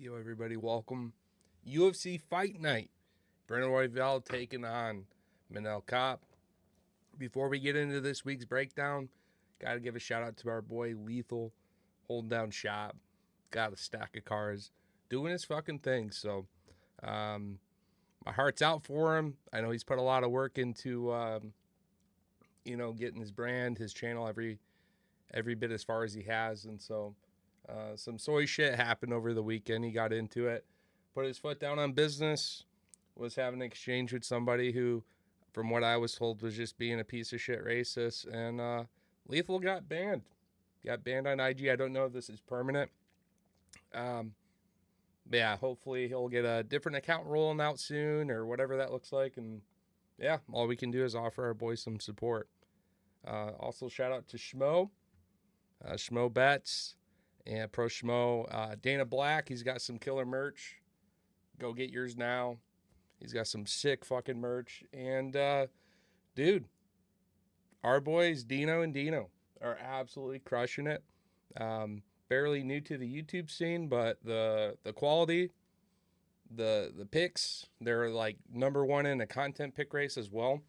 Yo, everybody, welcome. UFC Fight Night. Card Royval taking on Kape. Before we get into this week's breakdown, got to give a shout out to our boy Lethal, holding down shop. Got a stack of cars, doing his fucking thing. So, my heart's out for him. I know he's put a lot of work into, getting his brand, his channel every bit as far as he has. And so, some soy shit happened over the weekend. He got into it, put his foot down on business, was having an exchange with somebody who, from what I was told, was just being a piece of shit racist. And Lethal got banned. Got banned on IG. I don't know if this is permanent. But yeah, hopefully he'll get a different account rolling out soon or whatever that looks like. And yeah, all we can do is offer our boys some support. Also, shout out to Schmo, Schmo Bets, and Pro Schmo. Dana Black, he's got some killer merch. Go get yours now. He's got some sick fucking merch. And, dude, our boys, Dino and Dino, are absolutely crushing it. Fairly new to the YouTube scene, but the quality, the picks, they're like number one in a content pick race as well.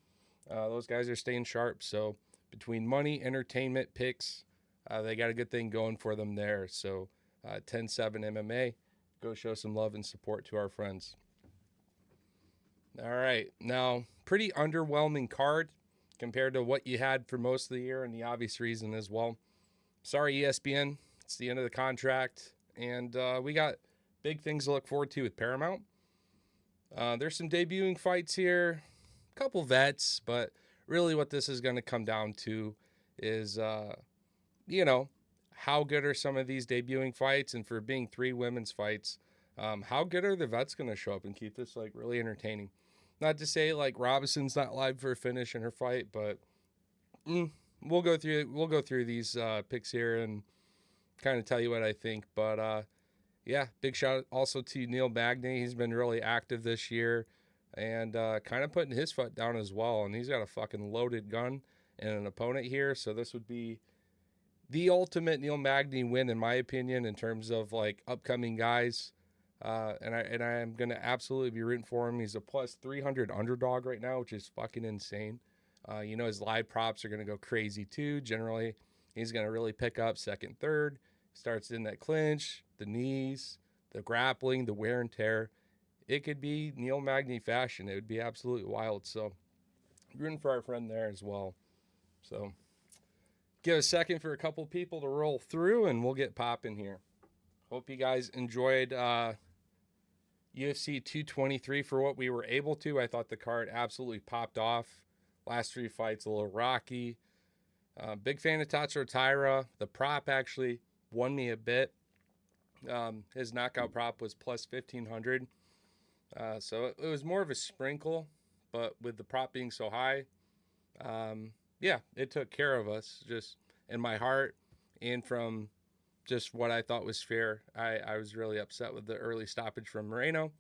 Those guys are staying sharp. So between money, entertainment, picks, they got a good thing going for them there. So 10-7 MMA, go show some love and support to our friends. All right, now pretty underwhelming card compared to what you had for most of the year, and the obvious reason as well. Sorry, ESPN, it's the end of the contract, and we got big things to look forward to with Paramount. There's some debuting fights here, a couple vets, but really what this is going to come down to is, how good are some of these debuting fights, and for being 3 women's fights, how good are the vets going to show up and keep this like really entertaining? Not to say like Robinson's not live for a finish in her fight, but we'll go through these picks here and kind of tell you what I think. But yeah, big shout out also to Neil Magny. He's been really active this year and kind of putting his foot down as well. And he's got a fucking loaded gun and an opponent here, so this would be the ultimate Neil Magny win, in my opinion, in terms of like upcoming guys. And I am gonna absolutely be rooting for him. He's a plus 300 underdog right now, which is fucking insane. His live props are gonna go crazy too. Generally, he's gonna really pick up second, third. Starts in that clinch, the knees, the grappling, the wear and tear. It could be Neil Magny fashion. It would be absolutely wild. So, rooting for our friend there as well. So, give a second for a couple people to roll through, and we'll get popping here. Hope you guys enjoyed UFC 223 for what we were able to. I thought the card absolutely popped off. Last 3 fights a little rocky. Big fan of Tatsuro Taira. The prop actually won me a bit. His knockout prop was plus 1,500. So it was more of a sprinkle, but with the prop being so high, yeah, it took care of us just in my heart and from just what I thought was fair. I was really upset with the early stoppage from Moreno,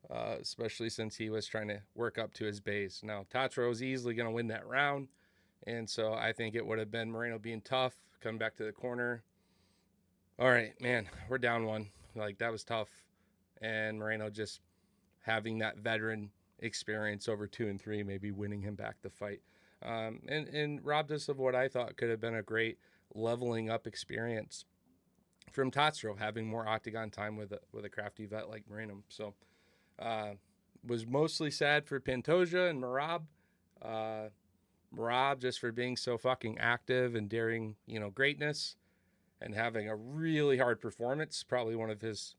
especially since he was trying to work up to his base. Now, Tatsuro was easily going to win that round, and so I think it would have been Moreno being tough, coming back to the corner. All right, man, we're down 1. Like, that was tough. And Moreno just having that veteran experience over 2 and 3, maybe winning him back the fight. And robbed us of what I thought could have been a great leveling up experience from Tatsuro, having more octagon time with a crafty vet like Moreno. So, was mostly sad for Pantoja and Merab. Merab just for being so fucking active and daring, greatness, and having a really hard performance. Probably one of his,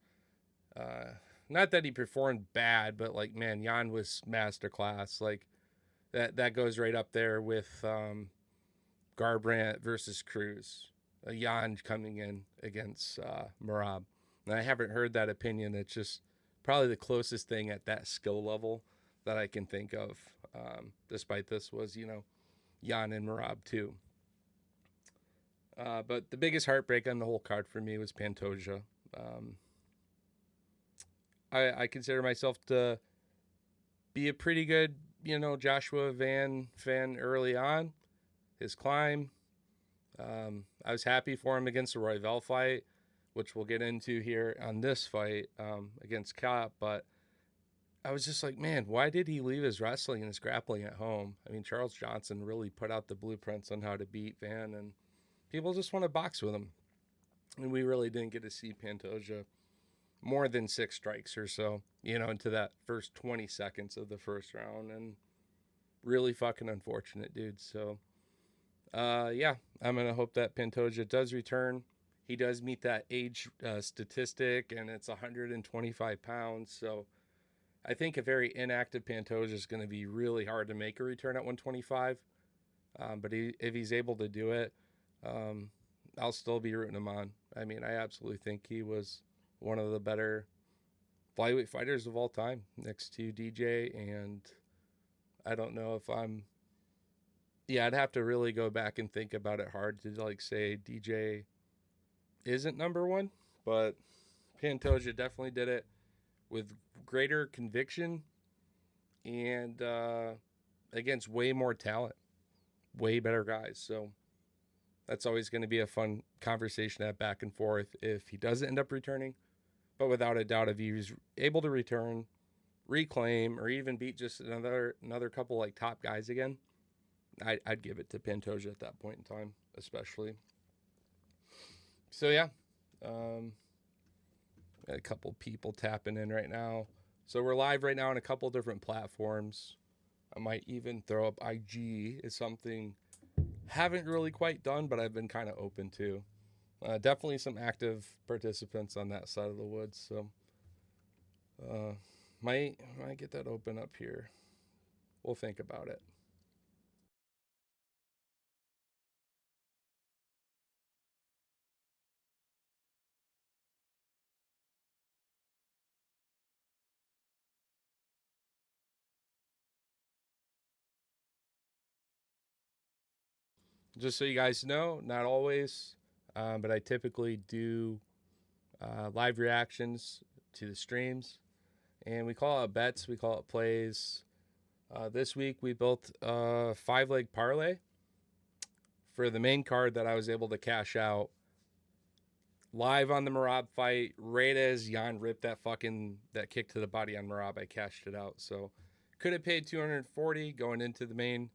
not that he performed bad, but like, man, Jan was masterclass. Like, that goes right up there with Garbrandt versus Cruz. Jan coming in against Merab. And I haven't heard that opinion. It's just probably the closest thing at that skill level that I can think of. Despite this was, Jan and Merab too. But the biggest heartbreak on the whole card for me was Pantoja. I consider myself to be a pretty good, Joshua Van fan early on. His climb. I was happy for him against the Royval fight. which we'll get into here on this fight against Kape. But I was just like, man, why did he leave his wrestling and his grappling at home? I mean, Charles Johnson really put out the blueprints on how to beat Van, and people just want to box with him. And we really didn't get to see Pantoja more than 6 strikes or so, into that first 20 seconds of the first round. And really fucking unfortunate, dude. So, yeah, I'm going to hope that Pantoja does return. He does meet that age statistic, and it's 125 pounds. So I think a very inactive Pantoja is going to be really hard to make a return at 125. But if he's able to do it, I'll still be rooting him on. I mean, I absolutely think he was one of the better flyweight fighters of all time, next to DJ. And I don't know if I'd have to really go back and think about it hard to say DJ isn't number one, but Pantoja definitely did it with greater conviction and against way more talent, way better guys. So that's always going to be a fun conversation to have back and forth if he doesn't end up returning. But without a doubt, if he's able to return, reclaim, or even beat just another couple top guys again, I'd give it to Pantoja at that point in time, especially. So yeah, got a couple people tapping in right now. So we're live right now on a couple different platforms. I might even throw up IG is something haven't really quite done, but I've been kind of open to. Definitely some active participants on that side of the woods. So might get that open up here. We'll think about it. Just so you guys know, not always, but I typically do live reactions to the streams. And we call it bets, we call it plays. This week we built a 5-leg parlay for the main card that I was able to cash out live on the Merab fight. Right as Jan ripped that kick to the body on Merab, I cashed it out. So could have paid 240 going into the main.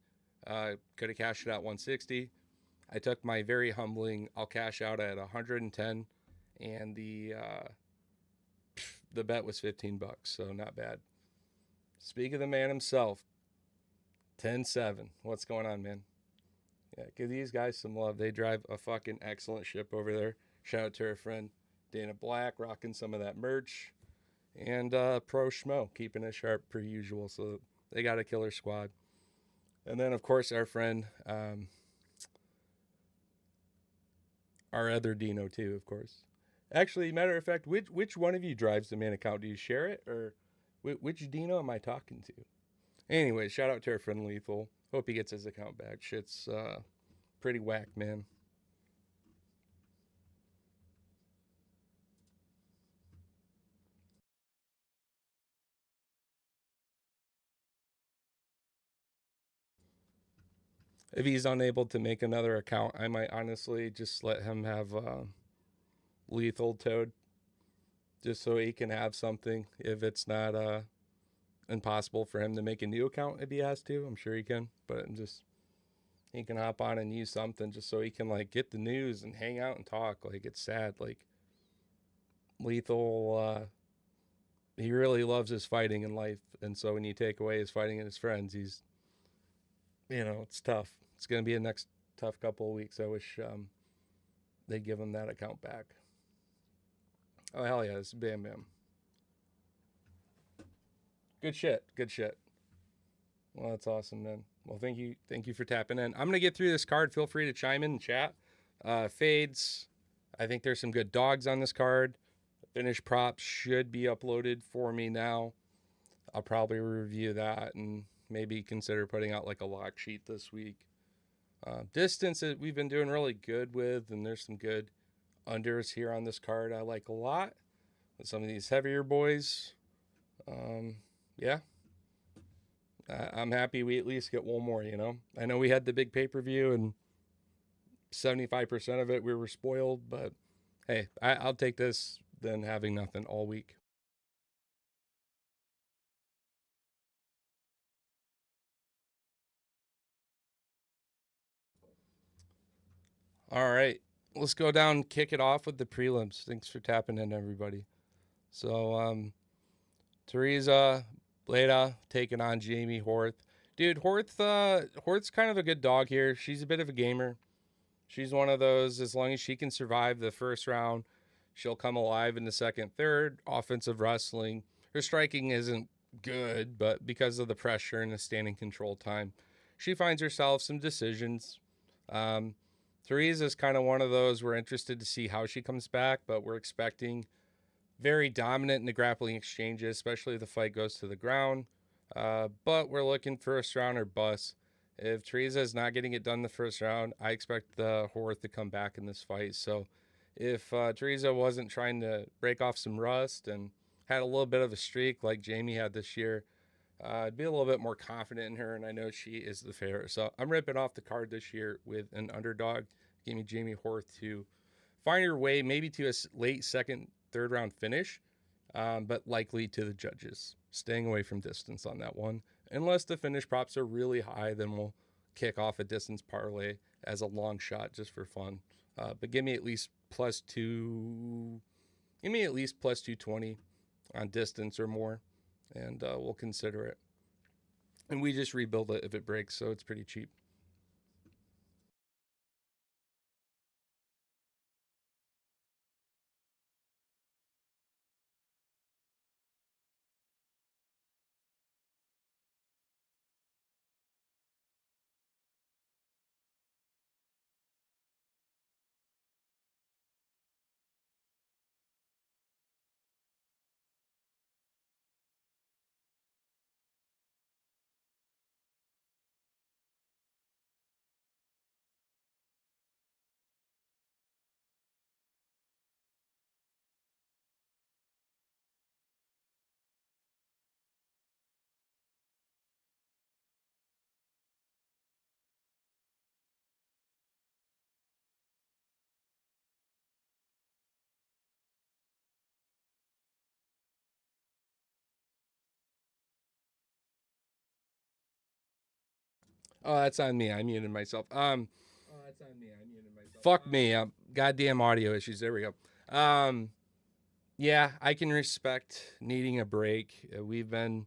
Could have cashed it out 160. I took my very humbling, I'll cash out at 110, and the bet was $15, so not bad. Speak of the man himself, 10-7. What's going on, man? Yeah, give these guys some love. They drive a fucking excellent ship over there. Shout out to our friend Dana Black, rocking some of that merch. And Pro Schmo, keeping it sharp per usual. So they got a killer squad. And then, of course, our friend, our other Dino, too, of course. Actually, matter of fact, which one of you drives the main account? Do you share it? Or which Dino am I talking to? Anyway, shout out to our friend Lethal. Hope he gets his account back. Shit's pretty whack, man. If he's unable to make another account, I might honestly just let him have Lethaltoad, just so he can have something. If it's not impossible for him to make a new account, if he has to, I'm sure he can. But just he can hop on and use something just so he can get the news and hang out and talk. It's sad. Lethal, he really loves his fighting in life, and so when you take away his fighting and his friends, he's, it's tough. It's going to be a next tough couple of weeks. I wish they'd give him that account back. Oh, hell yeah, this is Bam Bam. Good shit. Well, that's awesome, man. Well, thank you for tapping in. I'm going to get through this card. Feel free to chime in and chat. Fades. I think there's some good dogs on this card. Finished props should be uploaded for me now. I'll probably review that and maybe consider putting out a lock sheet this week. Distance that we've been doing really good with, and there's some good unders here on this card I like a lot. With some of these heavier boys. Yeah. I'm happy we at least get one more, I know we had the big pay-per-view and 75% of it we were spoiled, but hey, I'll take this than having nothing all week. All right, let's go down, kick it off with the prelims. Thanks for tapping in, everybody. So, Teresa Bleda taking on Jamie Horth. Dude, Horth's kind of a good dog here. She's a bit of a gamer. She's one of those, as long as she can survive the first round, she'll come alive in the second, third. Offensive wrestling. Her striking isn't good, but because of the pressure and the standing control time, she finds herself some decisions. Um, Teresa's kind of one of those we're interested to see how she comes back, but we're expecting very dominant in the grappling exchanges, especially if the fight goes to the ground. But we're looking first round or bust. If Teresa is not getting it done the first round, I expect the Horth to come back in this fight. So if Teresa wasn't trying to break off some rust and had a little bit of a streak like Jamie had this year, I'd be a little bit more confident in her, and I know she is the favorite. So I'm ripping off the card this year with an underdog. Give me Jamie Horth to find her way maybe to a late second, third round finish, but likely to the judges. Staying away from distance on that one. Unless the finish props are really high, then we'll kick off a distance parlay as a long shot just for fun. But give me at least plus two. Give me at least plus 220 on distance or more, and we'll consider it. And we just rebuild it if it breaks, so it's pretty cheap. Oh, that's on me. I muted myself. Fuck me. Goddamn audio issues. There we go. Yeah, I can respect needing a break. We've been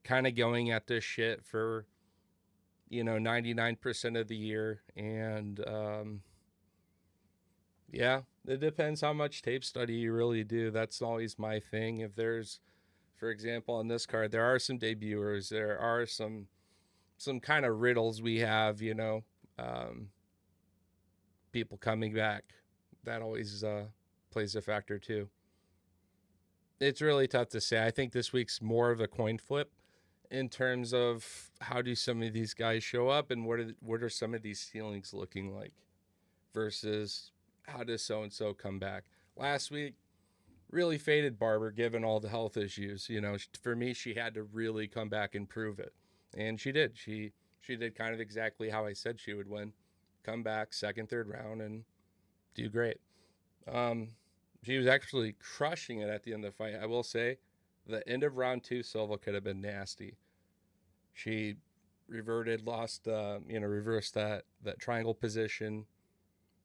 kind of going at this shit for 99% of the year, and yeah, it depends how much tape study you really do. That's always my thing. If there's, for example, on this card, there are some debuters, there are some kind of riddles we have, um, people coming back. That always plays a factor too. It's really tough to say. I think this week's more of a coin flip in terms of how do some of these guys show up and what are some of these ceilings looking like versus how does so and so come back. Last week really faded Barber given all the health issues. For me, she had to really come back and prove it, and she did. She did kind of exactly how I said she would win, come back second, third round, and do great. Um, she was actually crushing it at the end of the fight. I will say, the end of round two, Silva could have been nasty. She reversed that triangle position,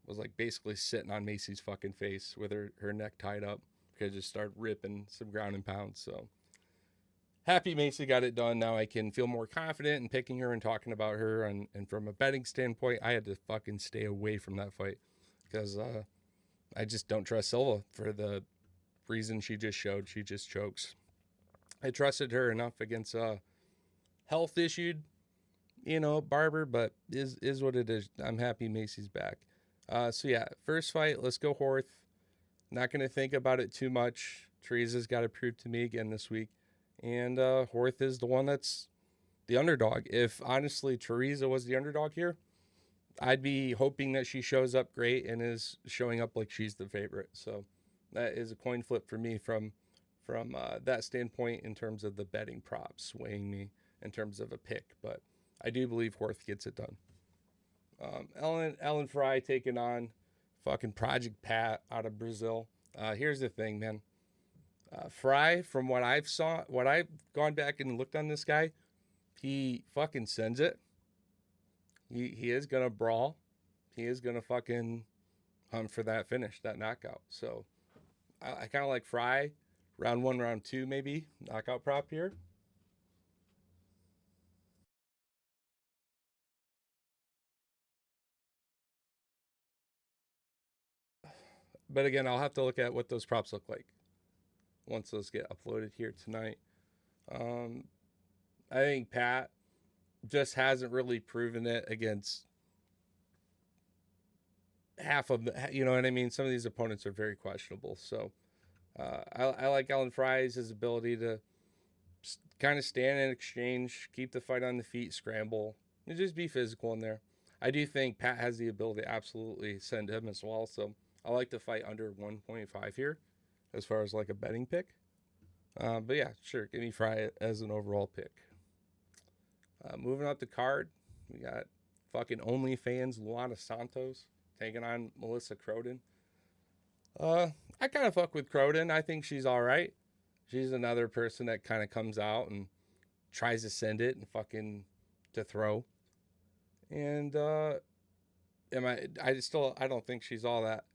was like basically sitting on Macy's fucking face with her neck tied up. Could just start ripping some ground and pound. So happy Macy got it done. Now I can feel more confident in picking her and talking about her. And from a betting standpoint, I had to fucking stay away from that fight because I just don't trust Silva for the reason she just showed. She just chokes. I trusted her enough against health issued, Barber, but is what it is. I'm happy Macy's back. So yeah, first fight, let's go Horth. Not going to think about it too much. Teresa's got to prove to me again this week. And Horth is the one that's the underdog. If honestly Teresa was the underdog here, I'd be hoping that she shows up great and is showing up like she's the favorite. So that is a coin flip for me from that standpoint in terms of the betting props weighing me in terms of a pick. But I do believe Horth gets it done. Ellen Fry taking on Fucking Project Pat out of Brazil. Here's the thing, man. Fry, from what I've gone back and looked on this guy, he fucking sends it. He is gonna brawl. He is gonna fucking hunt for that finish, that knockout. So I kind of like Fry, round 1, round 2, maybe knockout prop here. But again, I'll have to look at what those props look like once those get uploaded here tonight. I think Pat just hasn't really proven it against half of the, you know what I mean? Some of these opponents are very questionable. So I like Alan Fry's his ability to kind of stand in exchange, keep the fight on the feet, scramble, and just be physical in there. I do think Pat has the ability to absolutely send him as well. So I like to fight under 1.5 here as far as like a betting pick. But yeah, sure, give me Fry as an overall pick. Moving up the card, we got fucking OnlyFans Luana Santos taking on Melissa Croden. I kind of fuck with Croden. I think she's all right. She's another person that kind of comes out and tries to send it and fucking to throw. And I don't think she's all that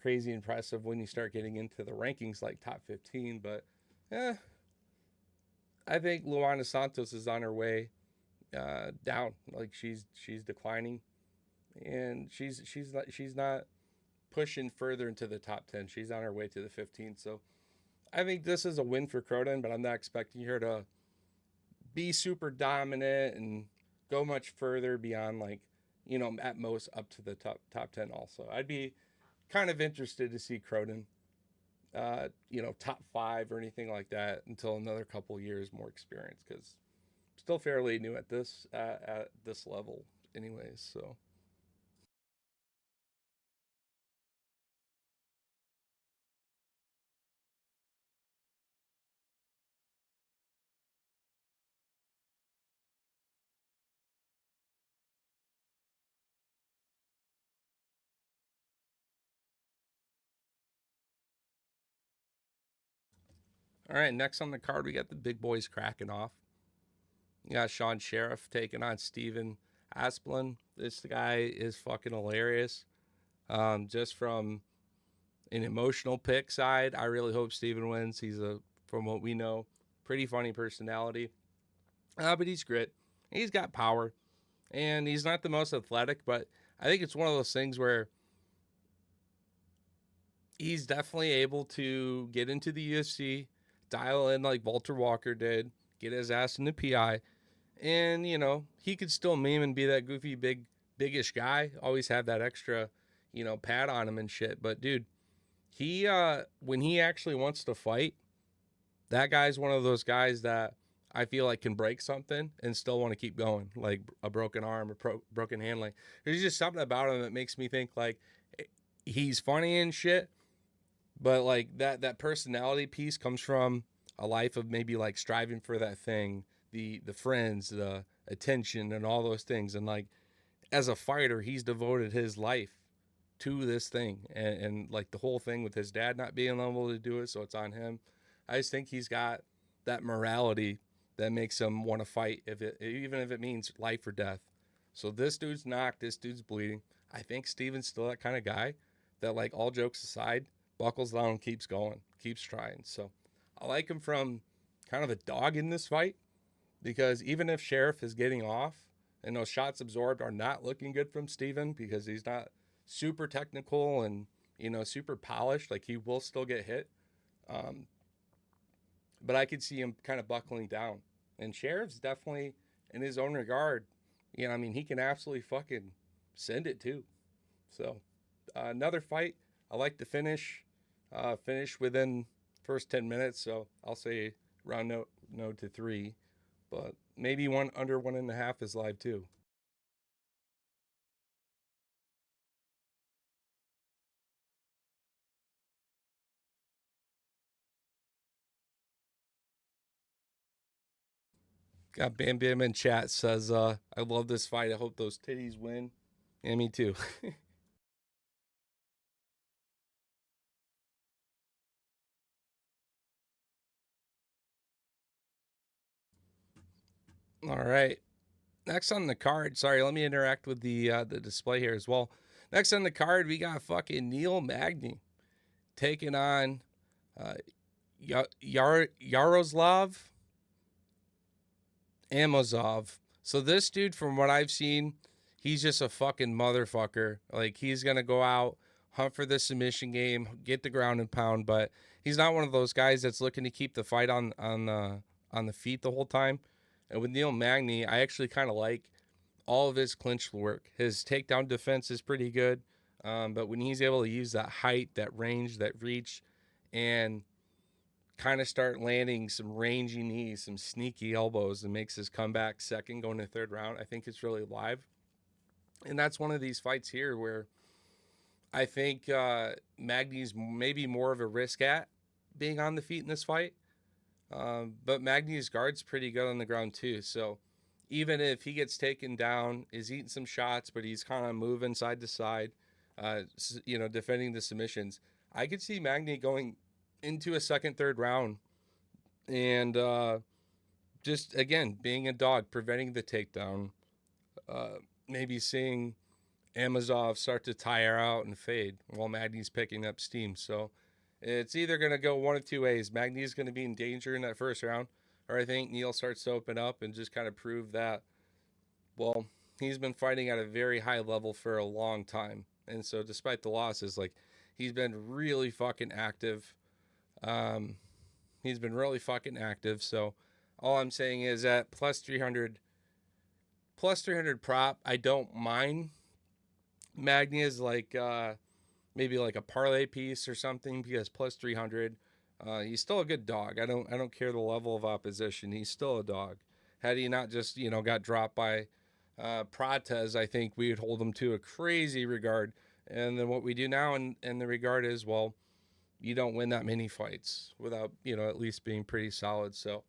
crazy impressive when you start getting into the rankings like top 15, but I think Luana Santos is on her way down. Like she's declining, and she's not pushing further into the top 10. She's on her way to the 15. So I think this is a win for Croden, but I'm not expecting her to be super dominant and go much further beyond, like, you know, at most up to the top 10 also. I'd be kind of interested to see Croden, you know, top 5 or anything like that until another couple years more experience, because still fairly new at this level anyways. So all right, next on the card we got the big boys cracking off. You got Sean Sheriff taking on Steven Asplin. This guy is fucking hilarious. Just from an emotional pick side, I really hope Steven wins. He's from what we know, pretty funny personality. But he's grit. He's got power. And he's not the most athletic, but I think it's one of those things where he's definitely able to get into the UFC, dial in like Walter Walker did, get his ass in the PI, and you know he could still meme and be that goofy biggish guy. Always have that extra, you know, pad on him and shit. But dude, he when he actually wants to fight, that guy's one of those guys that I feel like can break something and still want to keep going, like a broken arm or broken hand. Like there's just something about him that makes me think like he's funny and shit, but like that personality piece comes from a life of maybe like striving for that thing, the friends, the attention, and all those things. And like as a fighter, he's devoted his life to this thing, and like the whole thing with his dad not being able to do it, so it's on him. I just think he's got that morality that makes him want to fight, even if it means life or death. So this dude's knocked, this dude's bleeding. I think Steven's still that kind of guy that, like, all jokes aside, buckles down and keeps going, keeps trying. So I like him from kind of a dog in this fight, because even if Sheriff is getting off and those shots absorbed are not looking good from Steven, because he's not super technical and, you know, super polished, like he will still get hit. But I could see him kind of buckling down. And Sheriff's definitely, in his own regard, you know, I mean, he can absolutely fucking send it too. So another fight. I like to finish within first 10 minutes. So I'll say round no to 3, but maybe one under 1.5 is live too. Got Bam Bam in chat says, I love this fight. I hope those titties win. Yeah, me too. All right. Next on the card, sorry, let me interact with the display here as well. Next on the card, we got fucking Neil Magny taking on Yaroslav Amosov. So this dude, from what I've seen, he's just a fucking motherfucker. Like, he's gonna go out, hunt for the submission game, get the ground and pound, but he's not one of those guys that's looking to keep the fight on the feet the whole time. And with Neil Magny, I actually kind of like all of his clinch work. His takedown defense is pretty good, but when he's able to use that height, that range, that reach, and kind of start landing some rangy knees, some sneaky elbows, and makes his comeback second going to third round, I think it's really live. And that's one of these fights here where I think Magny's maybe more of a risk at being on the feet in this fight. But Magny's guard's pretty good on the ground too. So even if he gets taken down, is eating some shots, but he's kind of moving side to side, defending the submissions, I could see Magny going into a second, third round and just, again, being a dog, preventing the takedown, maybe seeing Amosov start to tire out and fade while Magny's picking up steam. So it's either going to go one of two ways. Magny's going to be in danger in that first round, or I think Neil starts to open up and just kind of prove that, well, he's been fighting at a very high level for a long time. And so despite the losses, like, he's been really fucking active. He's been really fucking active. So all I'm saying is that plus 300 prop, I don't mind. Magny is like maybe like a parlay piece or something, because plus 300, he's still a good dog. I don't care the level of opposition. He's still a dog. Had he not just got dropped by Prates, I think we would hold him to a crazy regard. And then what we do now in the regard is, well, you don't win that many fights without at least being pretty solid. So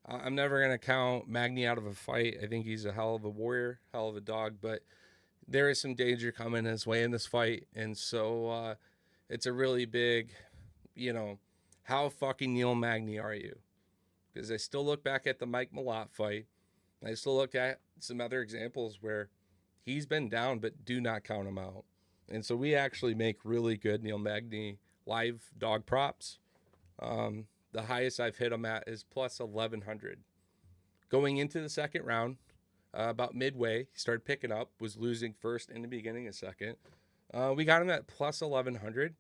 I'm never gonna count Magny out of a fight. I think he's a hell of a warrior, hell of a dog, but there is some danger coming his way in this fight. And so it's a really big, how fucking Neil Magny are you? Because I still look back at the Mike Malott fight. I still look at some other examples where he's been down, but do not count him out. And so we actually make really good Neil Magny live dog props. The highest I've hit him at is plus 1100. Going into the second round, about midway, he started picking up, was losing first in the beginning, a second. We got him at plus 1100,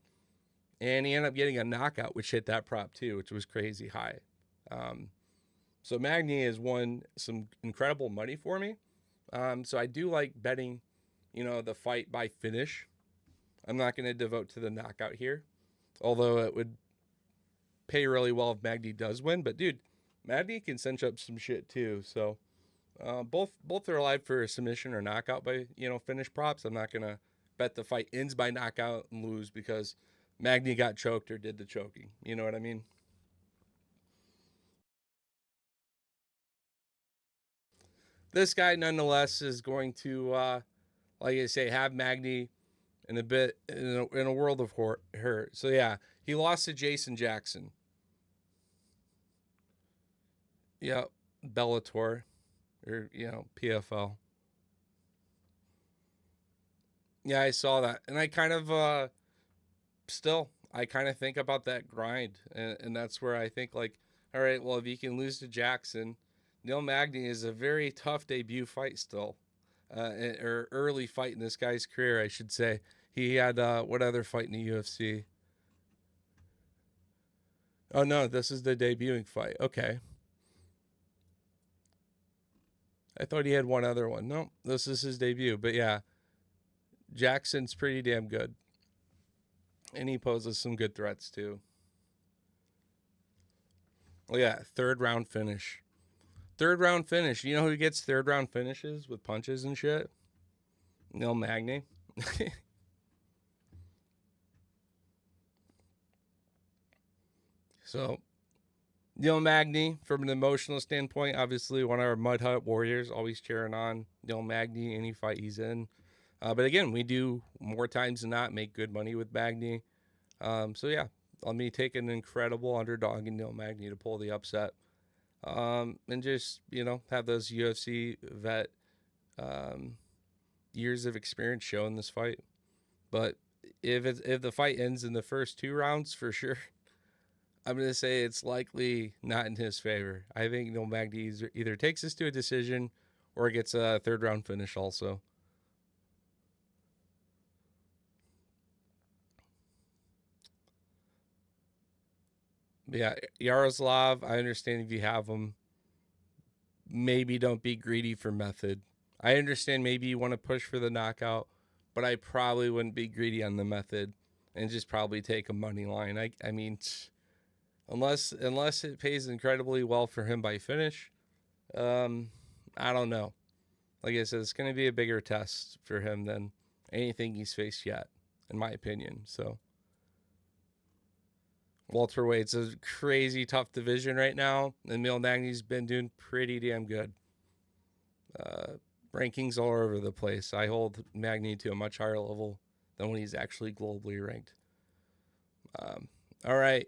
and he ended up getting a knockout, which hit that prop too, which was crazy high. So Magny has won some incredible money for me. So I do like betting, the fight by finish. I'm not going to devote to the knockout here, although it would pay really well if Magny does win. But dude, Magny can cinch up some shit too. So both are alive for a submission or knockout by finish props. I'm not gonna bet the fight ends by knockout and lose because Magny got choked or did the choking. You know what I mean? This guy nonetheless is going to, like I say, have Magny in a bit in a world of hurt. So yeah, he lost to Jason Jackson. Yeah, Bellator, or PFL. Yeah, I saw that, and I kind of I kind of think about that grind, and that's where I think, like, all right, well, if you can lose to Jackson, Neil Magny is a very tough debut fight still, or early fight in this guy's career, I should say. He had what other fight in the UFC? Oh no, this is the debuting fight. Okay, I thought he had one other one. No, this is his debut. But yeah, Jackson's pretty damn good, and he poses some good threats too. Well, yeah, third round finish. Third round finish. You know who gets third round finishes with punches and shit? Neil Magny. So, Neil Magny, from an emotional standpoint, obviously one of our Mud Hut warriors, always cheering on Neil Magny any fight he's in. But again, we do more times than not make good money with Magny. So yeah, let me take an incredible underdog in Neil Magny to pull the upset. and just, have those UFC vet years of experience show in this fight. But if the fight ends in the first 2 rounds, for sure, I'm going to say it's likely not in his favor. I think Magny either takes this to a decision or gets a 3rd round finish also. But yeah, Yaroslav, I understand if you have him, maybe don't be greedy for method. I understand maybe you want to push for the knockout, but I probably wouldn't be greedy on the method and just probably take a money line. I mean, unless it pays incredibly well for him by finish, I don't know. Like I said, it's going to be a bigger test for him than anything he's faced yet, in my opinion. So welterweight's a crazy tough division right now, and Neil Magny's been doing pretty damn good. Rankings all over the place. I hold Magny to a much higher level than when he's actually globally ranked. All right.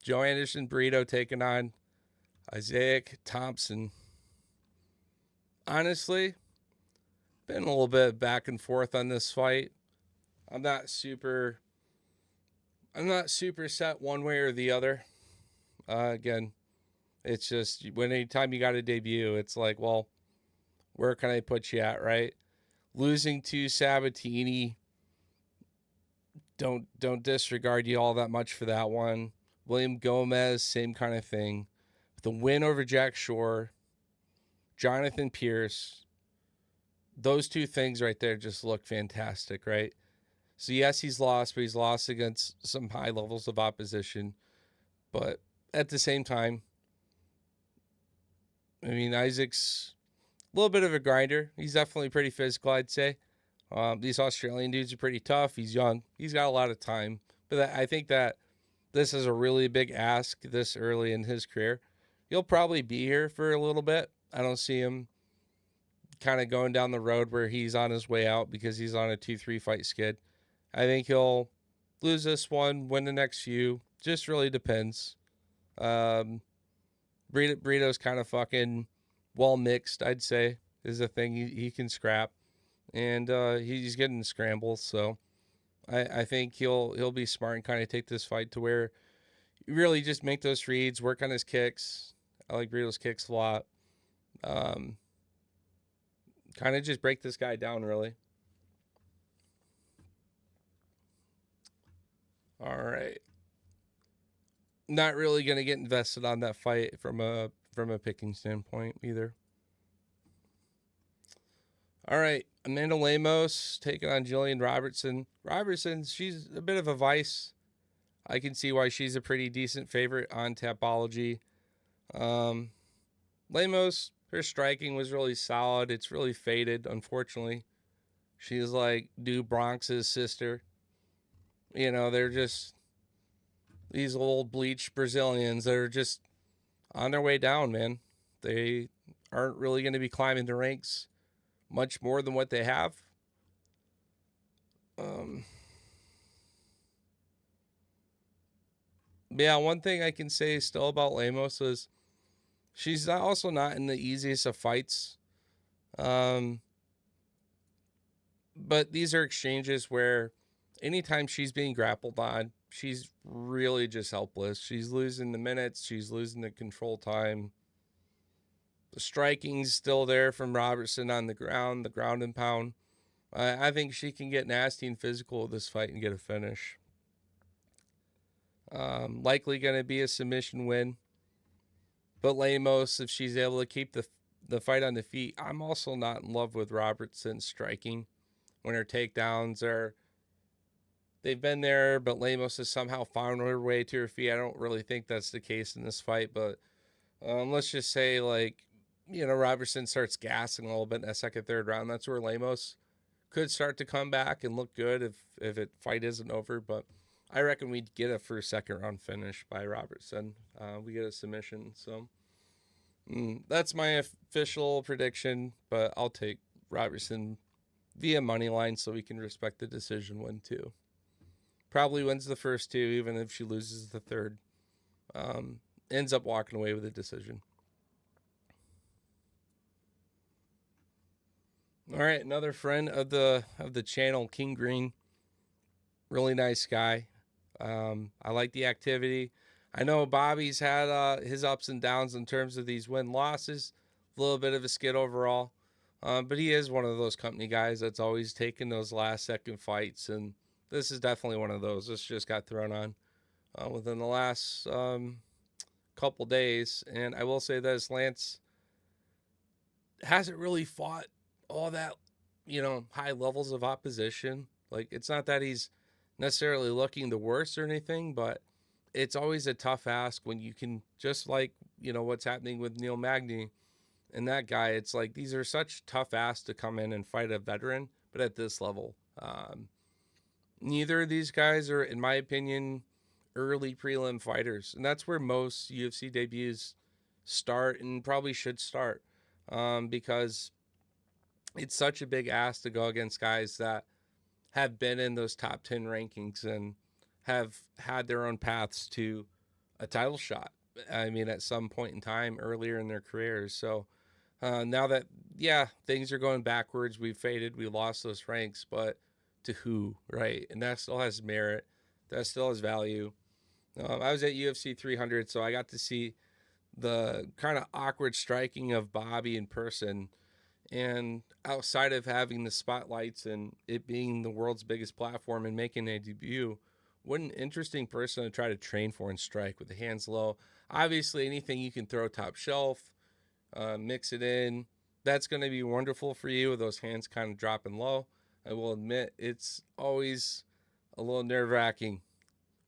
Joe Anderson Burrito taking on Isaiah Thompson. Honestly, been a little bit back and forth on this fight. I'm not super set one way or the other. Again, it's just anytime you got a debut, it's like, well, where can I put you at, right? Losing to Sabatini, don't disregard you all that much for that one. William Gomez, same kind of thing. The win over Jack Shore, Jonathan Pierce, those 2 things right there just look fantastic, right? So yes, he's lost, but he's lost against some high levels of opposition. But at the same time, I mean, Isaac's a little bit of a grinder. He's definitely pretty physical, I'd say. These Australian dudes are pretty tough. He's young. He's got a lot of time. But I think that this is a really big ask this early in his career. He'll probably be here for a little bit. I don't see him kind of going down the road where he's on his way out because he's on a 2-3 fight skid. I think he'll lose this one, win the next few. Just really depends. Burrito's kind of fucking well mixed, I'd say, is a thing he can scrap. And he's getting scrambles, so I think he'll be smart and kind of take this fight to where you really just make those reads, work on his kicks. I like Burrito's kicks a lot. Kind of just break this guy down, really. All right. Not really going to get invested on that fight from a picking standpoint either. All right, Amanda Lemos taking on Jillian Robertson. Robertson, she's a bit of a vice. I can see why she's a pretty decent favorite on Tapology. Lemos, her striking was really solid. It's really faded, unfortunately. She's like New Bronx's sister. They're just these old bleached Brazilians that are just on their way down, man. They aren't really going to be climbing the ranks much more than what they have. Yeah, one thing I can say still about Lemos is she's also not in the easiest of fights. But these are exchanges where anytime she's being grappled on, she's really just helpless. She's losing the minutes. She's losing the control time. The striking's still there from Robertson on the ground and pound. I think she can get nasty and physical with this fight and get a finish. Likely going to be a submission win. But Lemos, if she's able to keep the fight on the feet, I'm also not in love with Robertson's striking. When her takedowns they've been there, but Lemos has somehow found her way to her feet. I don't really think that's the case in this fight, but let's just say, Robertson starts gassing a little bit in that second, third round. That's where Lemos could start to come back and look good if it fight isn't over. But I reckon we'd get a first, second round finish by Robertson. We get a submission. So that's my official prediction, but I'll take Robertson via money line so we can respect the decision win too. Probably wins the first 2, even if she loses the third. Ends up walking away with a decision. All right, another friend of the channel, King Green. Really nice guy. I like the activity. I know Bobby's had his ups and downs in terms of these win-losses. A little bit of a skid overall. But he is one of those company guys that's always taking those last-second fights. And this is definitely one of those. This just got thrown on within the last couple days. And I will say this, Lance hasn't really fought all that, high levels of opposition. Like, it's not that he's necessarily looking the worst or anything, but it's always a tough ask when you can, just like, what's happening with Neil Magny and that guy. It's like, these are such tough asks to come in and fight a veteran, but at this level. Neither of these guys are, in my opinion, early prelim fighters. And that's where most UFC debuts start and probably should start, because it's such a big ask to go against guys that have been in those top 10 rankings and have had their own paths to a title shot. I mean, at some point in time earlier in their careers. So now that, yeah, things are going backwards, we've faded, we lost those ranks, but to who, right? And that still has merit. That still has value. I was at UFC 300, so I got to see the kind of awkward striking of Bobby in person. And outside of having the spotlights and it being the world's biggest platform and making a debut, what an interesting person to try to train for and strike with the hands low. Obviously, anything you can throw top shelf, mix it in, that's going to be wonderful for you with those hands kind of dropping low. I will admit it's always a little nerve-wracking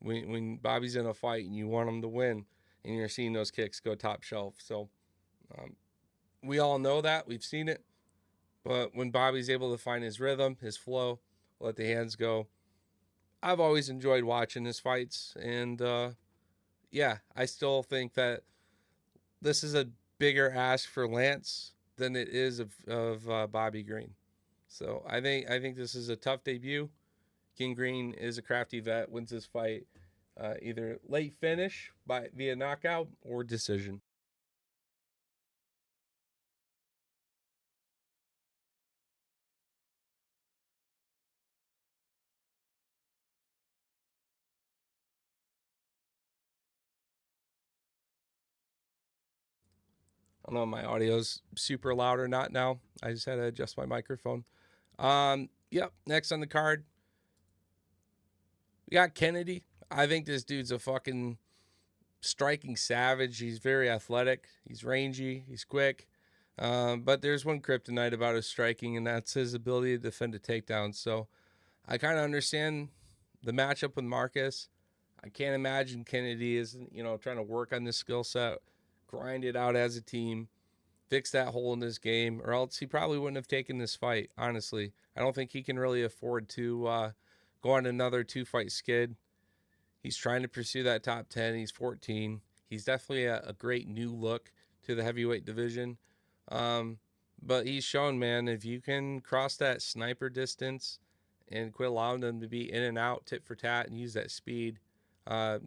when Bobby's in a fight and you want him to win and you're seeing those kicks go top shelf. So we all know that. We've seen it. But when Bobby's able to find his rhythm, his flow, let the hands go, I've always enjoyed watching his fights. And yeah, I still think that this is a bigger ask for Lance than it is of Bobby Green. So I think this is a tough debut. King Green is a crafty vet, wins this fight either late finish via knockout or decision. I don't know if my audio's super loud or not now. I just had to adjust my microphone. Yep, next on the card, we got Kennedy. I think this dude's a fucking striking savage. He's very athletic. He's rangy. He's quick. But there's one kryptonite about his striking, and that's his ability to defend a takedown. So I kind of understand the matchup with Marcus. I can't imagine Kennedy isn't, trying to work on this skill set, grind it out as a team, fix that hole in his game, or else he probably wouldn't have taken this fight, honestly. I don't think he can really afford to go on another two-fight skid. He's trying to pursue that top 10. He's 14. He's definitely a great new look to the heavyweight division. But he's shown, man, if you can cross that sniper distance and quit allowing them to be in and out, tit for tat, and use that speed,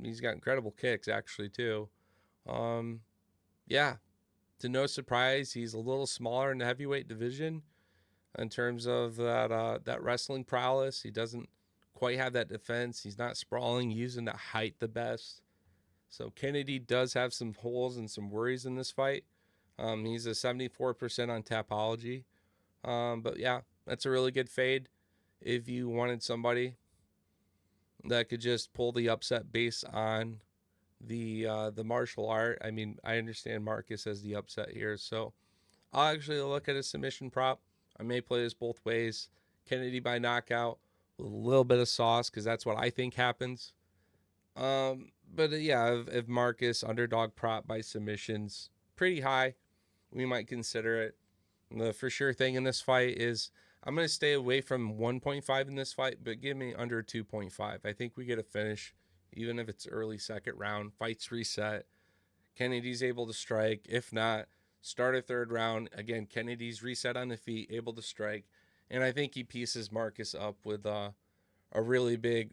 he's got incredible kicks, actually, too. Yeah, to no surprise, he's a little smaller in the heavyweight division in terms of that wrestling prowess. He doesn't quite have that defense. He's not sprawling, using that height the best. So Kennedy does have some holes and some worries in this fight. He's a 74% on Tapology. But yeah, that's a really good fade if you wanted somebody that could just pull the upset based on the martial art. I mean, I understand Marcus as the upset here, so I'll actually look at a submission prop. I may play this both ways. Kennedy by knockout with a little bit of sauce, because that's what I think happens. But yeah, if Marcus underdog prop by submissions pretty high, we might consider it. The for sure thing in this fight is I'm going to stay away from 1.5 in this fight, but give me under 2.5. I think we get a finish, even if it's early second round. Fights reset. Kennedy's able to strike. If not, start a third round. Again, Kennedy's reset on the feet, able to strike. And I think he pieces Marcus up with a really big,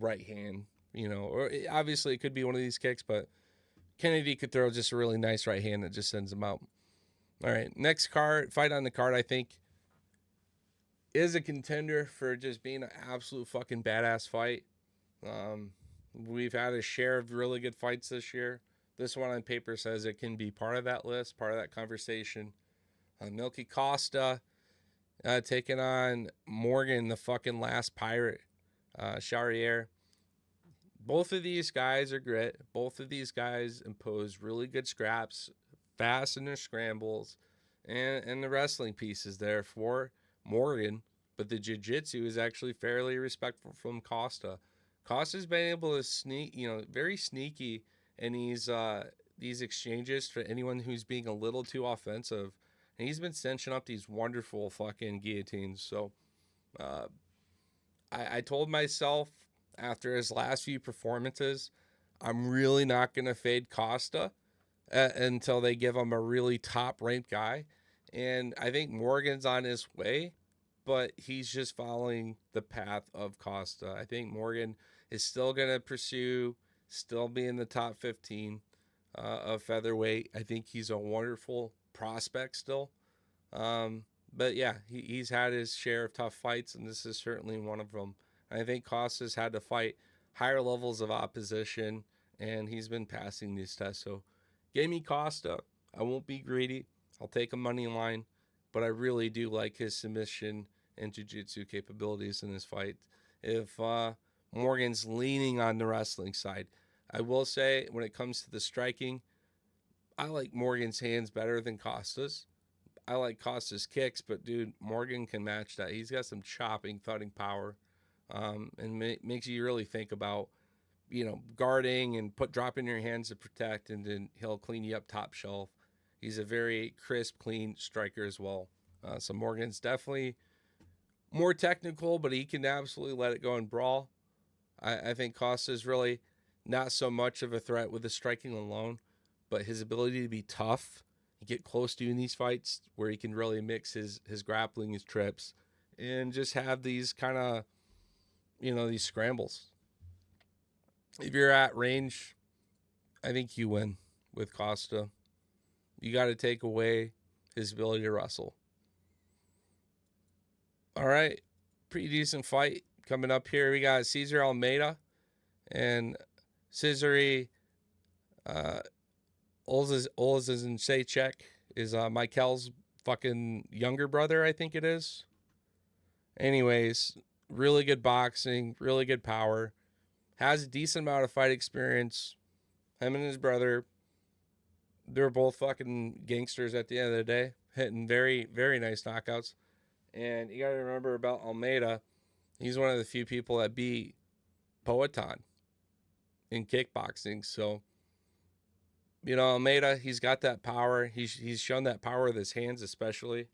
right hand. Or obviously it could be one of these kicks, but Kennedy could throw just a really nice right hand that just sends him out. All right, next fight on the card, I think is a contender for just being an absolute fucking badass fight. We've had a share of really good fights this year. This one on paper says it can be part of that list, part of that conversation. Milky Costa taking on Morgan, the fucking last pirate, Charrier. Both of these guys are grit. Both of these guys impose really good scraps, fast in their scrambles, and the wrestling piece is there for Morgan. But the jiu-jitsu is actually fairly respectful from Costa. Costa's been able to sneak, very sneaky in these exchanges for anyone who's being a little too offensive. And he's been cinching up these wonderful fucking guillotines. So I told myself after his last few performances, I'm really not going to fade Costa until they give him a really top-ranked guy. And I think Morgan's on his way, but he's just following the path of Costa. I think Morgan is still going to pursue, still be in the top 15 of featherweight. I think he's a wonderful prospect still. But yeah, he's had his share of tough fights, and this is certainly one of them. I think Costa's had to fight higher levels of opposition, and he's been passing these tests. So give me Costa. I won't be greedy. I'll take a money line, but I really do like his submission and jiu-jitsu capabilities in this fight. If Morgan's leaning on the wrestling side, I will say when it comes to the striking, I like Morgan's hands better than Costa's. I like Costa's kicks, but dude, Morgan can match that. He's got some chopping, thudding power, and makes you really think about, guarding and dropping your hands to protect, and then he'll clean you up top shelf. He's a very crisp, clean striker as well. So Morgan's definitely more technical, but he can absolutely let it go and brawl. I think Costa's really not so much of a threat with the striking alone, but his ability to be tough, get close to you in these fights where he can really mix his grappling, his trips, and just have these kind of, these scrambles. If you're at range, I think you win with Costa. You got to take away his ability to wrestle. All right, pretty decent fight coming up here. We got Cesar Almeida and Cesare Olszewski is Michael's fucking younger brother, I think it is. Anyways, really good boxing, really good power. Has a decent amount of fight experience. Him and his brother, they're both fucking gangsters at the end of the day, hitting very, very nice knockouts. And you got to remember about Almeida, he's one of the few people that beat Poatan in kickboxing. So, Almeida, he's got that power. He's shown that power with his hands especially.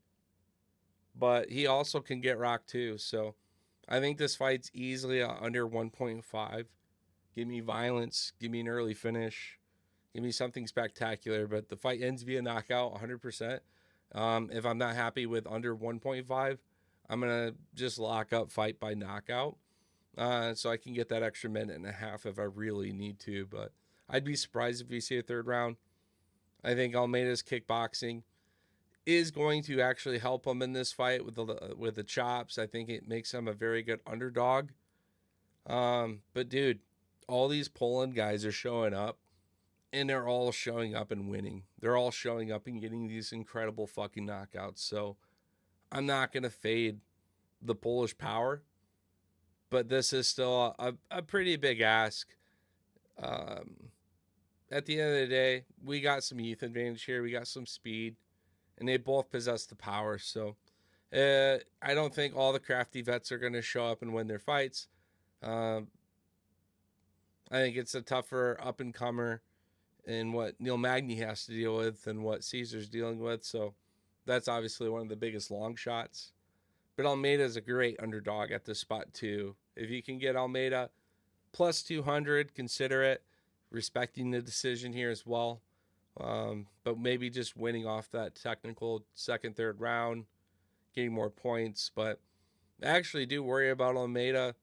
But he also can get rocked too. So I think this fight's easily under 1.5. Give me violence. Give me an early finish. Give me something spectacular. But the fight ends via knockout 100%. If I'm not happy with under 1.5, I'm going to just lock up fight by knockout. So I can get that extra minute and a half if I really need to. But I'd be surprised if we see a third round. I think Almeida's kickboxing is going to actually help him in this fight with the chops. I think it makes him a very good underdog. But dude, all these Poland guys are showing up, and they're all showing up and winning. They're all showing up and getting these incredible fucking knockouts. So I'm not going to fade the Polish power, but this is still a pretty big ask. At the end of the day, we got some youth advantage here. We got some speed, and they both possess the power. So I don't think all the crafty vets are going to show up and win their fights. I think it's a tougher up-and-comer in what Neil Magny has to deal with than what Caesar's dealing with. So that's obviously one of the biggest long shots. But Almeida is a great underdog at this spot too. If you can get Almeida plus 200, consider it. Respecting the decision here as well. But maybe just winning off that technical second, third round, getting more points. But I actually do worry about Almeida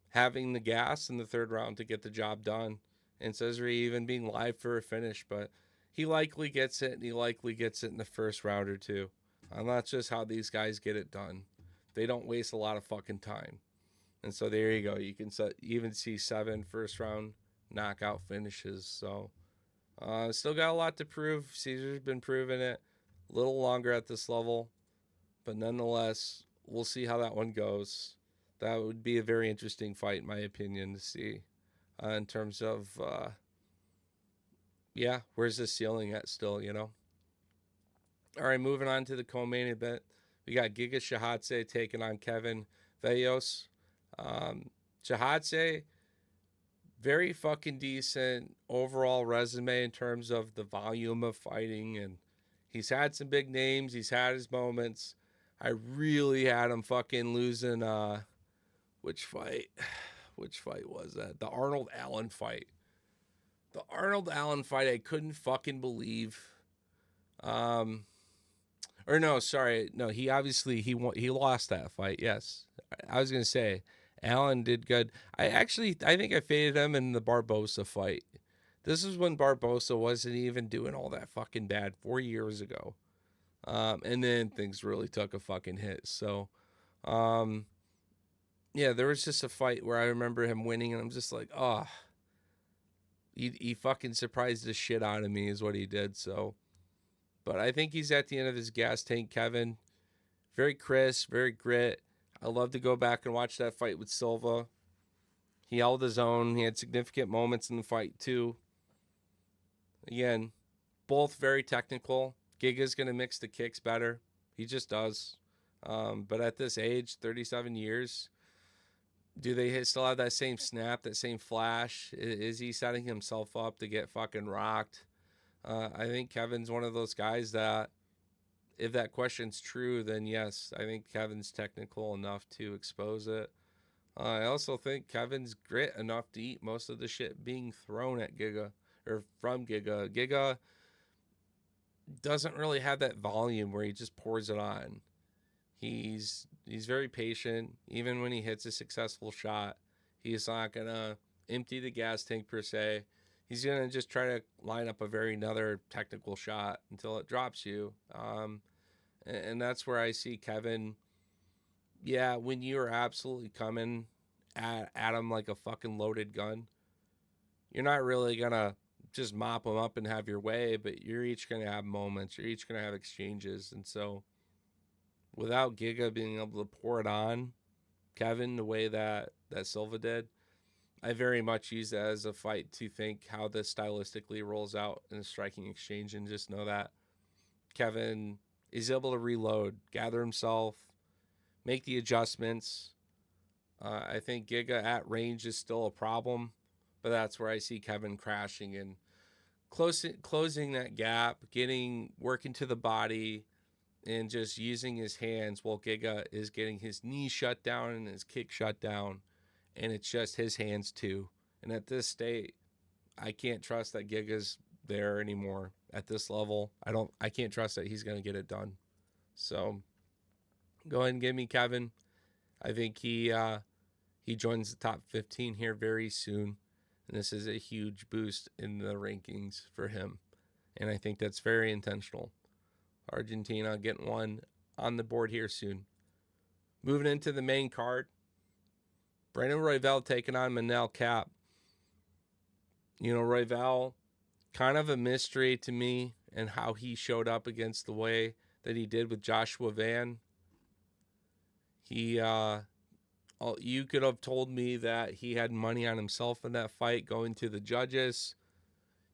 having the gas in the third round to get the job done. And Cesare even being live for a finish. But he likely gets it, and he likely gets it in the first round or two. And that's just how these guys get it done. they don't waste a lot of fucking time. And so there you go. You can even see 7 first-round knockout finishes. So still got a lot to prove. Caesar's been proving it a little longer at this level. But nonetheless, we'll see how that one goes. That would be a very interesting fight, in my opinion, to see in terms of, where's the ceiling at still, you know? All right, moving on to the co-main event. We got Giga Chikadze taking on Kevin Vallejos. Chikadze, very fucking decent overall resume in terms of the volume of fighting, and he's had some big names. He's had his moments. I really had him fucking losing, which fight? Which fight was that? The Arnold Allen fight. The Arnold Allen fight I couldn't fucking believe. Or no, sorry. No, he obviously, he lost that fight, yes. I was going to say, Allen did good. I think I faded him in the Barbosa fight. This is when Barbosa wasn't even doing all that fucking bad 4 years ago. And then things really took a fucking hit. So, there was just a fight where I remember him winning, and I'm just like, oh, he fucking surprised the shit out of me is what he did. So, but I think he's at the end of his gas tank, Kevin. Very crisp, very grit. I love to go back and watch that fight with Silva. He held his own. He had significant moments in the fight, too. Again, both very technical. Giga's going to mix the kicks better. He just does. But at this age, 37 years, do they still have that same snap, that same flash? Is he setting himself up to get fucking rocked? I think Kevin's one of those guys that, if that question's true, then yes, I think Kevin's technical enough to expose it. I also think Kevin's grit enough to eat most of the shit being thrown at Giga, or from Giga. Giga doesn't really have that volume where he just pours it on. He's very patient. Even when he hits a successful shot, he's not going to empty the gas tank per se. He's going to just try to line up another technical shot until it drops you. And that's where I see Kevin. Yeah, when you're absolutely coming at him like a fucking loaded gun, you're not really going to just mop him up and have your way, but you're each going to have moments. You're each going to have exchanges. And so without Giga being able to pour it on Kevin the way that Silva did, I very much use that as a fight to think how this stylistically rolls out in a striking exchange, and just know that Kevin is able to reload, gather himself, make the adjustments. I think Giga at range is still a problem, but that's where I see Kevin crashing and closing that gap, working to the body, and just using his hands while Giga is getting his knee shut down and his kick shut down. And it's just his hands too. And at this state, I can't trust that Giga's there anymore at this level. I can't trust that he's going to get it done. So go ahead and give me Kevin. I think he joins the top 15 here very soon. And this is a huge boost in the rankings for him. And I think that's very intentional. Argentina getting one on the board here soon. Moving into the main card. Brandon Royval taking on Manel Kape. You know, Royval, kind of a mystery to me, and how he showed up against the way that he did with Joshua Van. You could have told me that he had money on himself in that fight going to the judges.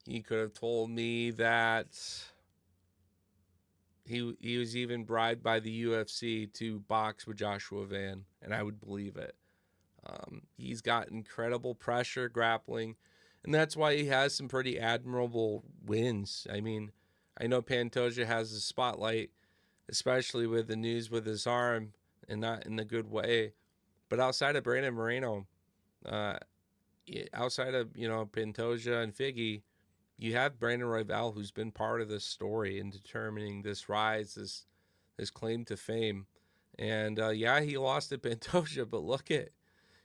You could have told me that he was even bribed by the UFC to box with Joshua Van, and I would believe it. He's got incredible pressure grappling, and that's why he has some pretty admirable wins. I mean, I know Pantoja has the spotlight, especially with the news with his arm, and not in the good way. But outside of Brandon Moreno, outside of, Pantoja and Figgy, you have Brandon Royval, who's been part of this story in determining this rise, this claim to fame. And he lost to Pantoja, but look at.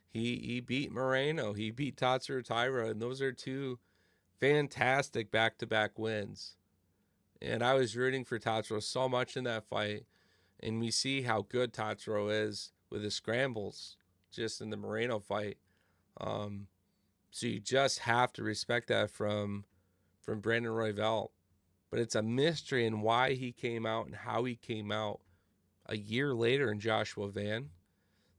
He beat Moreno. He beat Tatsuro Taira, and those are two fantastic back-to-back wins. And I was rooting for Tatsuro so much in that fight. And we see how good Tatsuro is with his scrambles just in the Moreno fight. So you just have to respect that from Brandon Royval. But it's a mystery in why he came out and how he came out a year later in Joshua Van.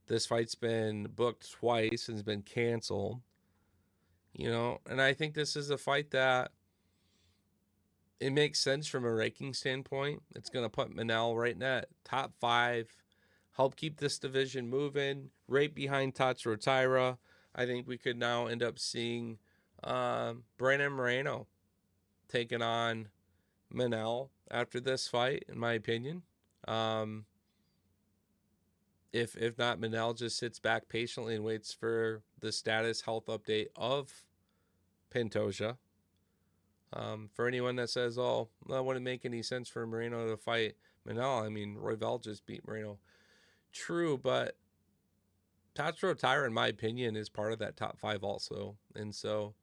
This fight's been booked twice and has been canceled. And I think this is a fight that it makes sense from a ranking standpoint. It's going to put Manel right in that top 5, help keep this division moving, right behind Tatsuro Taira. I think we could now end up seeing Brandon Moreno taking on Manel after this fight, in my opinion. If not, Manel just sits back patiently and waits for the status health update of Pantoja. For anyone that says, oh, that wouldn't make any sense for Moreno to fight Manel, I mean, Royval just beat Moreno. True, but Tatsuro Taira, in my opinion, is part of that top 5 also. And so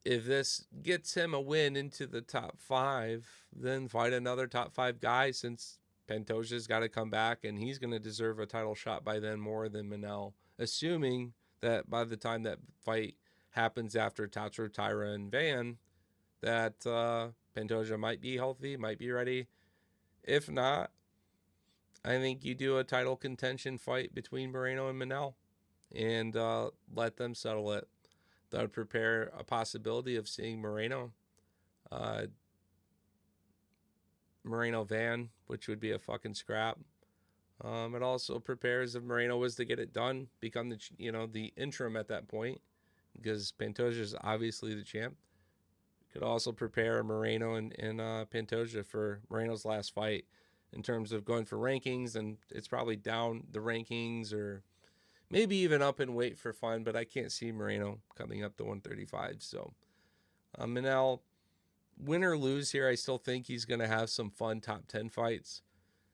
if this gets him a win into the top 5, then fight another top 5 guy, since Pantoja's got to come back and he's going to deserve a title shot by then more than Manel, assuming that by the time that fight happens after Tatsuro Taira and Van, that Pantoja might be healthy, might be ready. If not, I think you do a title contention fight between Moreno and Manel and let them settle it. That would prepare a possibility of seeing Moreno Van, which would be a fucking scrap. It also prepares, if Moreno was to get it done, become the interim at that point, because Pantoja is obviously the champ. Could also prepare Moreno and Pantoja for Moreno's last fight in terms of going for rankings, and it's probably down the rankings or maybe even up in weight for fun, but I can't see Moreno coming up to 135. So Manel, win or lose here, I still think he's going to have some fun top 10 fights.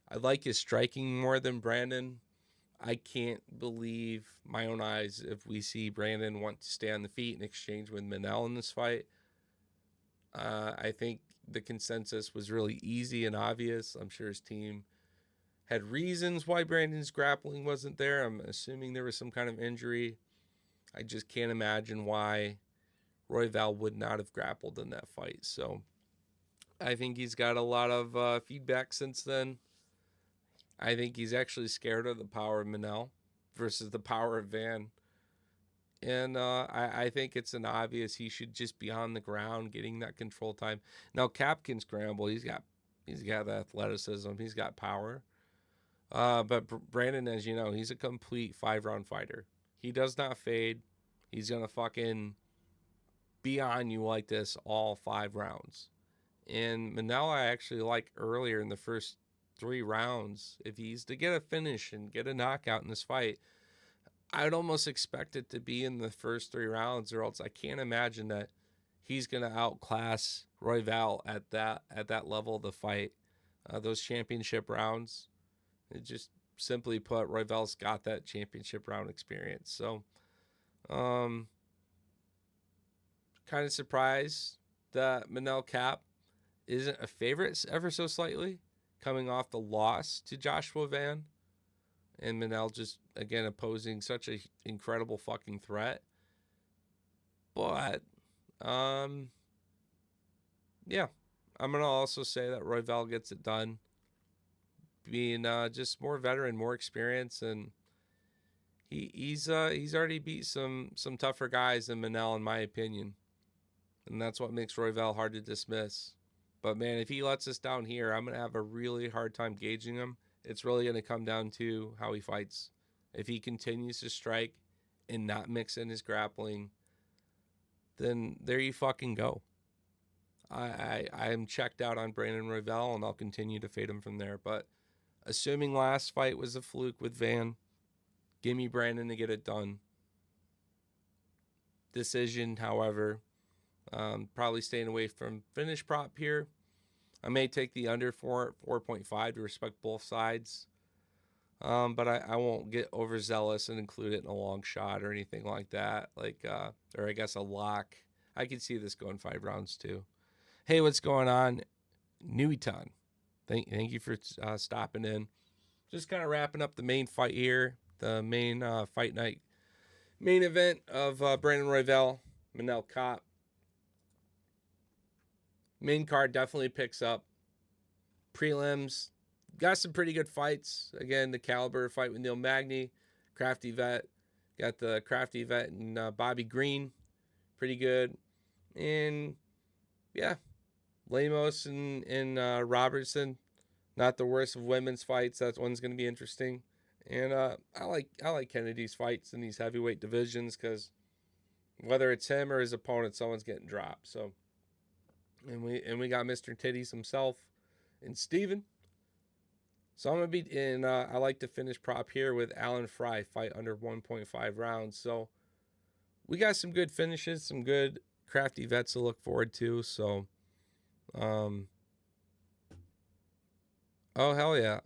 I like his striking more than Brandon. I can't believe my own eyes if we see Brandon want to stay on the feet in exchange with Manel in this fight. I think the consensus was really easy and obvious. I'm sure his team had reasons why Brandon's grappling wasn't there. I'm assuming there was some kind of injury. I just can't imagine why Royval would not have grappled in that fight. So I think he's got a lot of feedback since then. I think he's actually scared of the power of Manel versus the power of Van. And I think it's an obvious he should just be on the ground getting that control time. Now, Kape can scramble. He's got the athleticism. He's got power. But Brandon, as you know, he's a complete 5-round fighter. He does not fade. He's going to fucking be on you like this all 5 rounds. And Manel, I actually like earlier in the first 3 rounds. If he's to get a finish and get a knockout in this fight, I'd almost expect it to be in the first 3 rounds, or else I can't imagine that he's going to outclass Royval at that level of the fight. Those championship rounds, it just simply put, Royval's got that championship round experience. So, kind of surprised that Manel Kape isn't a favorite ever so slightly, coming off the loss to Joshua Van. And Manel just, again, opposing such an incredible fucking threat. But, yeah. I'm going to also say that Royval gets it done. Being just more veteran, more experience. And he's already beat some tougher guys than Manel, in my opinion. And that's what makes Royval hard to dismiss. But, man, if he lets us down here, I'm going to have a really hard time gauging him. It's really going to come down to how he fights. If he continues to strike and not mix in his grappling, then there you fucking go. I am checked out on Brandon Royval, and I'll continue to fade him from there. But assuming last fight was a fluke with Van, give me Brandon to get it done. Decision, however, probably staying away from finish prop here. I may take the under 4.5 to respect both sides. But I won't get overzealous and include it in a long shot or anything like that. Or I guess a lock. I could see this going 5 rounds too. Hey, what's going on? Nuiton. Thank you for stopping in. just kind of wrapping up the main fight here, the main fight night main event of Brandon Royval, Manel Kape. Main card definitely picks up. Prelims, got some pretty good fights. Again, the Caliber fight with Neil Magny, Crafty Vet. Got the Crafty Vet and Bobby Green. Pretty good. And, yeah, Lemos and Robertson. Not the worst of women's fights. That one's going to be interesting. And I like Kennedy's fights in these heavyweight divisions because whether it's him or his opponent, someone's getting dropped. So, and we got Mr. Titties himself and Steven. So I'm gonna be in. I like to finish prop here with Alan Fry, fight under 1.5 rounds. So we got some good finishes, some good crafty vets to look forward to. So, oh hell yeah!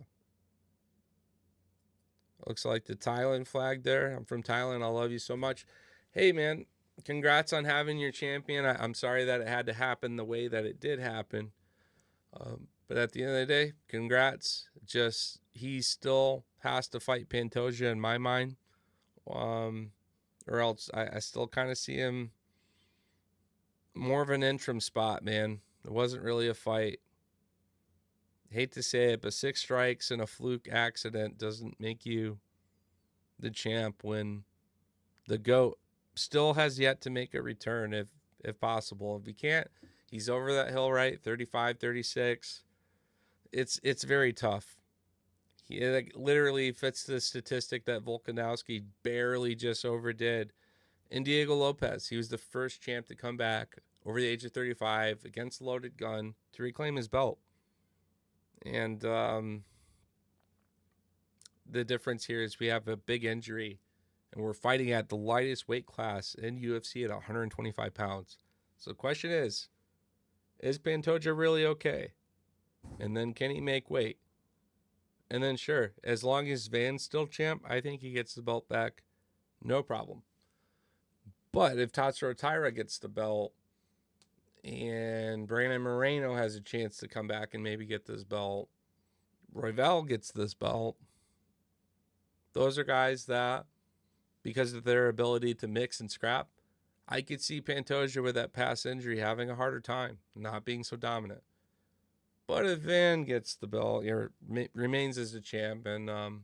Looks like the Thailand flag there. I'm from Thailand. I love you so much. Hey man, congrats on having your champion. I'm sorry that it had to happen the way that it did happen. But at the end of the day, congrats. Just he still has to fight Pantoja in my mind. Or else I still kind of see him more of an interim spot, man. It wasn't really a fight. Hate to say it, but 6 strikes and a fluke accident doesn't make you the champ when the GOAT still has yet to make a return if possible. If he can't, he's over that hill, right? 35, 36. It's very tough. He literally fits the statistic that Volkanovski barely just overdid. And Diego Lopez, he was the first champ to come back over the age of 35 against a loaded gun to reclaim his belt. And the difference here is we have a big injury, and we're fighting at the lightest weight class in UFC at 125 pounds. So the question is Pantoja really okay? And then can he make weight? And then sure, as long as Van's still champ, I think he gets the belt back. No problem. But if Tatsuro Taira gets the belt and Brandon Moreno has a chance to come back and maybe get this belt, Royval gets this belt, those are guys that, because of their ability to mix and scrap, I could see Pantoja with that past injury having a harder time, not being so dominant. But if Van gets the belt, remains as a champ, and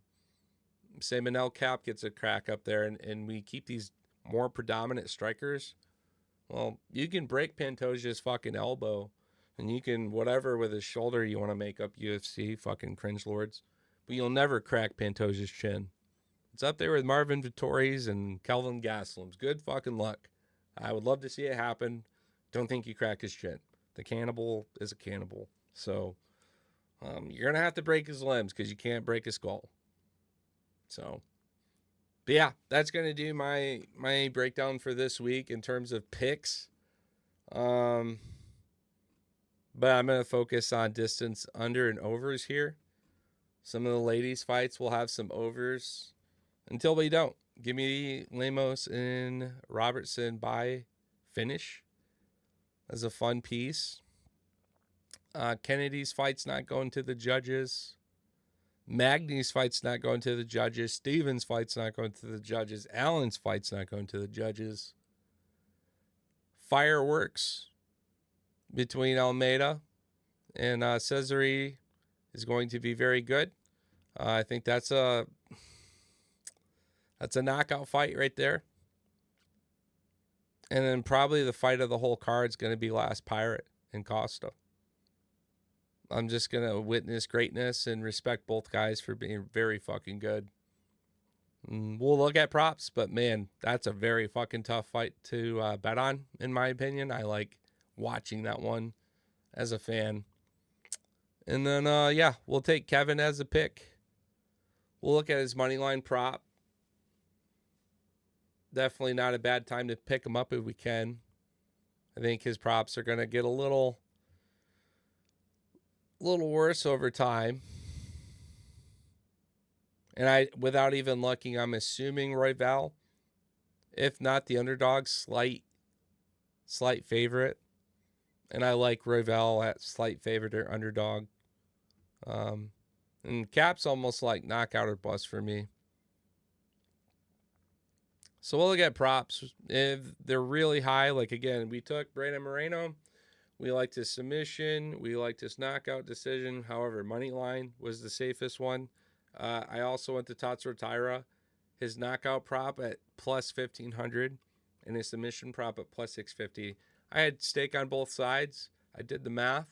say Manel Kape gets a crack up there, and we keep these more predominant strikers, well, you can break Pantoja's fucking elbow, and you can whatever with his shoulder you want to make up UFC, fucking cringe lords, but you'll never crack Pantoja's chin. It's up there with Marvin Vittori's and Kelvin Gastelum's. Good fucking luck. I would love to see it happen. Don't think you crack his chin. The cannibal is a cannibal. So you're going to have to break his limbs because you can't break his skull. So, but yeah, that's going to do my breakdown for this week in terms of picks. But I'm going to focus on distance under and overs here. Some of the ladies' fights will have some overs until we don't. Give me Lemos and Robertson by finish as a fun piece. Kennedy's fight's not going to the judges. Magny's fight's not going to the judges. Steven's fight's not going to the judges. Allen's fight's not going to the judges. Fireworks between Almeida and Cesare is going to be very good. I think that's a knockout fight right there. And then probably the fight of the whole card is going to be Last Pirate and Costa. I'm just going to witness greatness and respect both guys for being very fucking good. We'll look at props, but man, that's a very fucking tough fight to bet on, in my opinion. I like watching that one as a fan. And then, yeah, we'll take Kevin as a pick. We'll look at his money line prop. Definitely not a bad time to pick him up if we can. I think his props are going to get a little worse over time. And without even looking, I'm assuming Royval, if not the underdog, slight favorite. And I like Royval at slight favorite or underdog. And Kape's almost like knockout or bust for me. So we'll look at props. If they're really high, like again, we took Brandon Moreno. We liked his submission. We liked his knockout decision. However, money line was the safest one. I also went to Tatsuro Taira. His knockout prop at plus 1,500 and his submission prop at plus 650. I had stake on both sides. I did the math.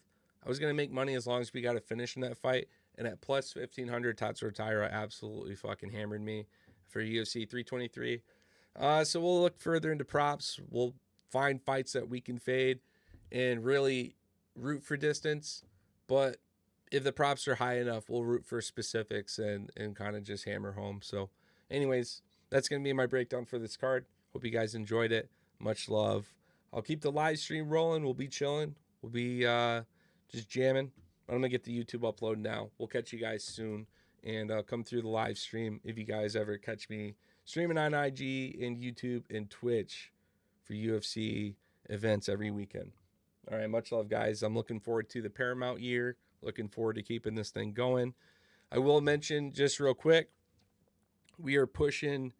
I was going to make money as long as we got a finish in that fight. And at plus 1,500, Tatsuro Taira absolutely fucking hammered me for UFC 323. So we'll look further into props. We'll find fights that we can fade and really root for distance. But if the props are high enough, we'll root for specifics and kind of just hammer home. So anyways, that's going to be my breakdown for this card. Hope you guys enjoyed it. Much love. I'll keep the live stream rolling. We'll be chilling. We'll be just jamming. I'm going to get the YouTube upload now. We'll catch you guys soon. And come through the live stream if you guys ever catch me streaming on IG and YouTube and Twitch for UFC events every weekend. All right, much love, guys. I'm looking forward to the Paramount year. Looking forward to keeping this thing going. I will mention just real quick, we are pushing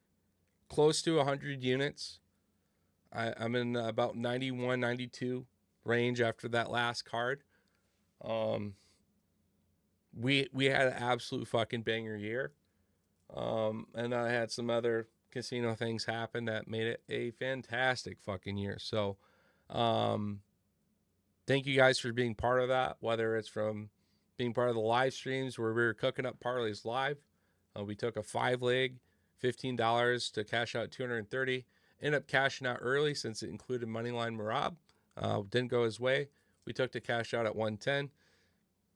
close to 100 units. I'm in about 91, 92 range after that last card. We had an absolute fucking banger year. And I had some other casino things happen that made it a fantastic fucking year. So, thank you guys for being part of that, whether it's from being part of the live streams where we were cooking up parlays live. We took a 5-leg, $15 to cash out 230. Ended up cashing out early since it included Moneyline Marab. Didn't go his way. We took the cash out at 110.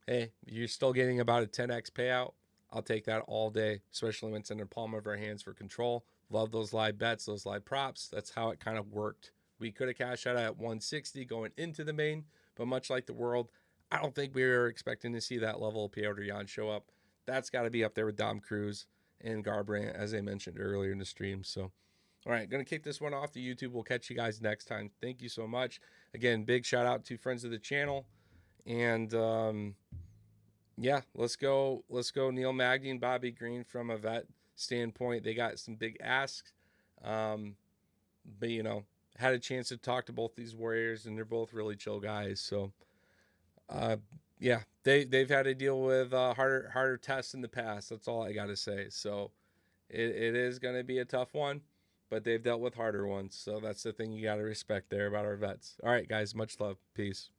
Hey, you're still getting about a 10x payout. I'll take that all day, especially when it's in the palm of our hands for control. Love those live bets, those live props. That's how it kind of worked. We could have cashed out at 160 going into the main, but much like the world, I don't think we were expecting to see that level of Piotr Jan show up. That's got to be up there with Dom Cruz and Garbrandt, as I mentioned earlier in the stream. So, all right, going to kick this one off to YouTube. We'll catch you guys next time. Thank you so much. Again, big shout out to friends of the channel. And, yeah, let's go Neil Magny and Bobby Green from a vet standpoint. They got some big asks. But, you know, had a chance to talk to both these warriors, and they're both really chill guys. So, yeah, they've had to deal with harder tests in the past. That's all I got to say. So it is going to be a tough one, but they've dealt with harder ones. So that's the thing you got to respect there about our vets. All right, guys, much love. Peace.